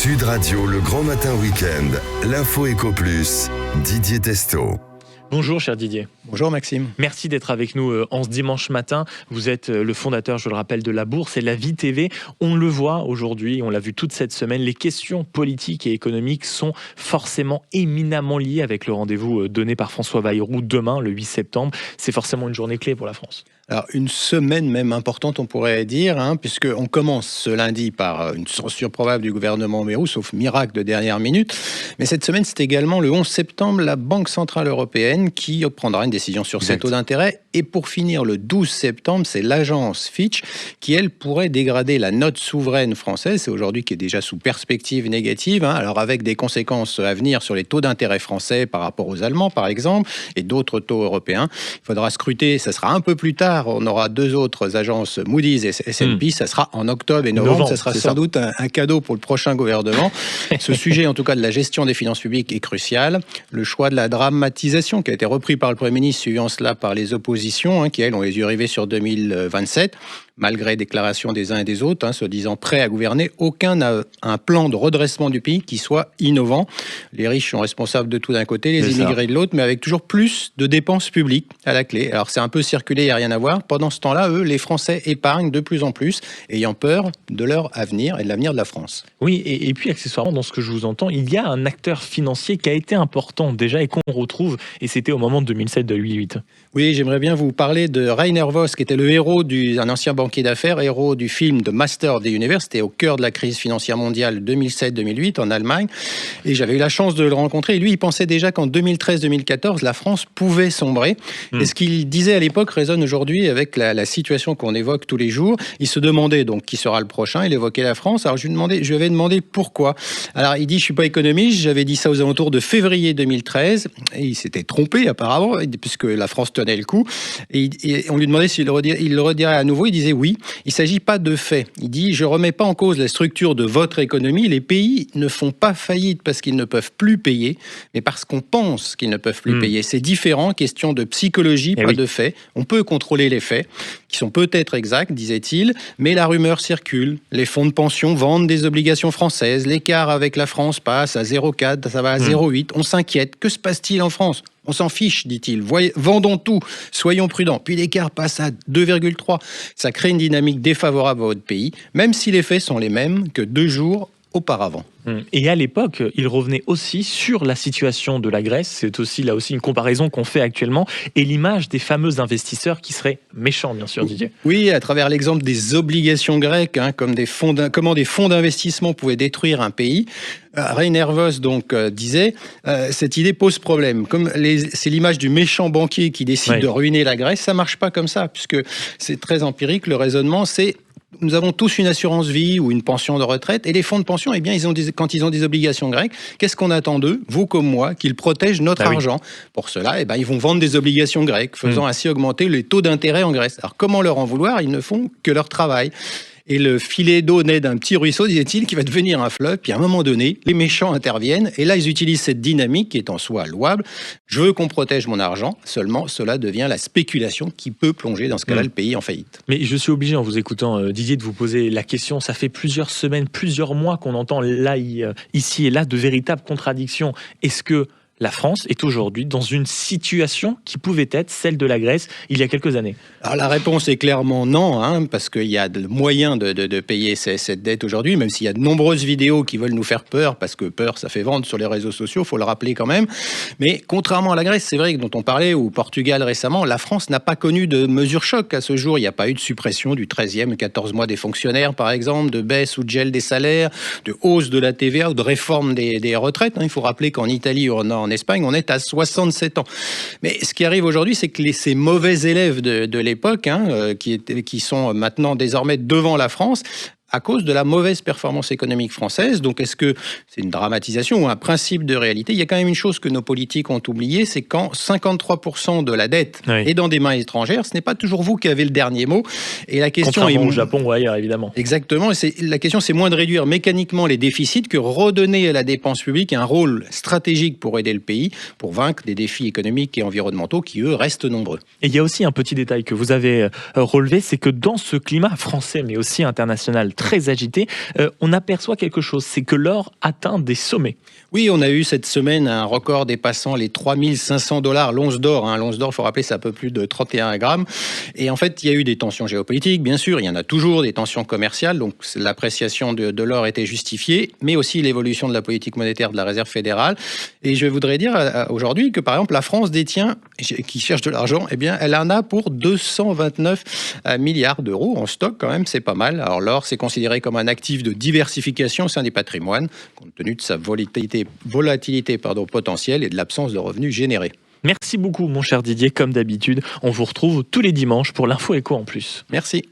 Sud Radio, le grand matin week-end. L'info Éco Plus, Didier Testo. Bonjour cher Didier. Bonjour Maxime. Merci d'être avec nous en ce dimanche matin. Vous êtes le fondateur, je le rappelle, de La Bourse et La Vie TV. On le voit aujourd'hui, on l'a vu toute cette semaine, les questions politiques et économiques sont forcément éminemment liées avec le rendez-vous donné par François Bayrou demain, le 8 septembre. C'est forcément une journée clé pour la France. Alors une semaine même importante on pourrait dire, puisqu'on commence ce lundi par une censure probable du gouvernement Bayrou, sauf miracle de dernière minute. Mais cette semaine c'est également le 11 septembre la Banque Centrale Européenne qui prendra une décision sur ses taux d'intérêt. Et pour finir le 12 septembre c'est l'agence Fitch qui elle pourrait dégrader la note souveraine française, c'est aujourd'hui qui est déjà sous perspective négative, alors avec des conséquences à venir sur les taux d'intérêt français par rapport aux Allemands par exemple et d'autres taux européens. Il faudra scruter, ça sera un peu plus tard. On aura deux autres agences, Moody's et S&P. Ça sera en octobre et novembre. Ça sera sans doute un cadeau pour le prochain gouvernement. Ce sujet, en tout cas, de la gestion des finances publiques est crucial. Le choix de la dramatisation qui a été repris par le Premier ministre, suivant cela par les oppositions, qui, elles, ont les yeux rivés sur 2027. Malgré déclarations des uns et des autres, se disant prêts à gouverner, aucun n'a un plan de redressement du pays qui soit innovant. Les riches sont responsables de tout d'un côté, les immigrés de l'autre, mais avec toujours plus de dépenses publiques à la clé. Alors c'est un peu circulé, il n'y a rien à voir. Pendant ce temps-là, eux, les Français épargnent de plus en plus, ayant peur de leur avenir et de l'avenir de la France. Oui, et puis accessoirement, dans ce que je vous entends, il y a un acteur financier qui a été important déjà et qu'on retrouve, et c'était au moment de 2007-2008. Oui, j'aimerais bien vous parler de Rainer Voss, qui était le héros un ancien banquier d'affaires, héros du film The Master of the Universe. C'était au cœur de la crise financière mondiale 2007-2008 en Allemagne. Et j'avais eu la chance de le rencontrer. Et lui, il pensait déjà qu'en 2013-2014, la France pouvait sombrer. Et ce qu'il disait à l'époque résonne aujourd'hui avec la situation qu'on évoque tous les jours. Il se demandait donc qui sera le prochain. Il évoquait la France. Alors je lui avais demandé pourquoi. Alors il dit, je ne suis pas économiste. J'avais dit ça aux alentours de février 2013. Et il s'était trompé apparemment, puisque la France tenait le coup. Et on lui demandait s'il le redirait à nouveau. Il disait oui. Il ne s'agit pas de faits. Il dit, je ne remets pas en cause la structure de votre économie. Les pays ne font pas faillite parce qu'ils ne peuvent plus payer, mais parce qu'on pense qu'ils ne peuvent plus payer. C'est différent, question de psychologie, pas de faits. On peut contrôler les faits, qui sont peut-être exacts, disait-il, mais la rumeur circule. Les fonds de pension vendent des obligations françaises. L'écart avec la France passe à 0,4, ça va à 0,8. On s'inquiète. Que se passe-t-il en France ? On s'en fiche, dit-il. Vendons tout, soyons prudents. Puis l'écart passe à 2,3. Ça crée une dynamique défavorable à votre pays, même si les faits sont les mêmes que 2 jours auparavant. Et à l'époque, il revenait aussi sur la situation de la Grèce. C'est aussi là aussi une comparaison qu'on fait actuellement. Et l'image des fameux investisseurs qui seraient méchants, bien sûr, Didier. Oui, à travers l'exemple des obligations grecques, comment des fonds d'investissement pouvaient détruire un pays. Rainer Voss disait cette idée pose problème. C'est l'image du méchant banquier qui décide de ruiner la Grèce. Ça marche pas comme ça, puisque c'est très empirique. Le raisonnement, c'est nous avons tous une assurance vie ou une pension de retraite et les fonds de pension, quand ils ont des obligations grecques, qu'est-ce qu'on attend d'eux, vous comme moi, qu'ils protègent notre argent. Pour cela, ils vont vendre des obligations grecques, faisant ainsi augmenter les taux d'intérêt en Grèce. Alors comment leur en vouloir ? Ils ne font que leur travail. Et le filet d'eau naît d'un petit ruisseau, disait-il, qui va devenir un fleuve. Puis à un moment donné, les méchants interviennent. Et là, ils utilisent cette dynamique qui est en soi louable. Je veux qu'on protège mon argent. Seulement, cela devient la spéculation qui peut plonger, dans ce cas-là, le pays en faillite. Mais je suis obligé, en vous écoutant, Didier, de vous poser la question. Ça fait plusieurs semaines, plusieurs mois qu'on entend là, ici et là de véritables contradictions. Est-ce que la France est aujourd'hui dans une situation qui pouvait être celle de la Grèce il y a quelques années? Alors la réponse est clairement non, parce qu'il y a le moyen de payer cette dette aujourd'hui, même s'il y a de nombreuses vidéos qui veulent nous faire peur, parce que peur, ça fait vendre sur les réseaux sociaux, il faut le rappeler quand même. Mais contrairement à la Grèce, c'est vrai que dont on parlait, ou Portugal récemment, la France n'a pas connu de mesures choc à ce jour. Il n'y a pas eu de suppression du 13e, 14 mois des fonctionnaires, par exemple, de baisse ou de gel des salaires, de hausse de la TVA ou de réforme des retraites. Il faut rappeler qu'en Italie ou en Espagne, on est à 67 ans. Mais ce qui arrive aujourd'hui, c'est que ces mauvais élèves de l'époque, qui sont maintenant désormais devant la France, à cause de la mauvaise performance économique française. Donc, est-ce que c'est une dramatisation ou un principe de réalité ? Il y a quand même une chose que nos politiques ont oubliée, c'est quand 53% de la dette est dans des mains étrangères, ce n'est pas toujours vous qui avez le dernier mot. Et la question contrairement au Japon ou ailleurs, évidemment. Exactement. La question, c'est moins de réduire mécaniquement les déficits que redonner à la dépense publique un rôle stratégique pour aider le pays, pour vaincre des défis économiques et environnementaux qui, eux, restent nombreux. Et il y a aussi un petit détail que vous avez relevé, c'est que dans ce climat français, mais aussi international, très agité. On aperçoit quelque chose, c'est que l'or atteint des sommets. Oui, on a eu cette semaine un record dépassant les 3500 $ l'once d'or. L'once d'or, il faut rappeler, c'est un peu plus de 31 grammes. Et en fait, il y a eu des tensions géopolitiques, bien sûr. Il y en a toujours, des tensions commerciales. Donc, l'appréciation de l'or était justifiée, mais aussi l'évolution de la politique monétaire de la Réserve fédérale. Et je voudrais dire aujourd'hui que, par exemple, la France détient, qui cherche de l'argent, eh bien, elle en a pour 229 milliards d'euros en stock, quand même, c'est pas mal. Alors, l'or, c'est considéré comme un actif de diversification au sein des patrimoines, compte tenu de sa volatilité potentielle et de l'absence de revenus générés. Merci beaucoup, mon cher Didier. Comme d'habitude, on vous retrouve tous les dimanches pour l'Info Éco en plus. Merci.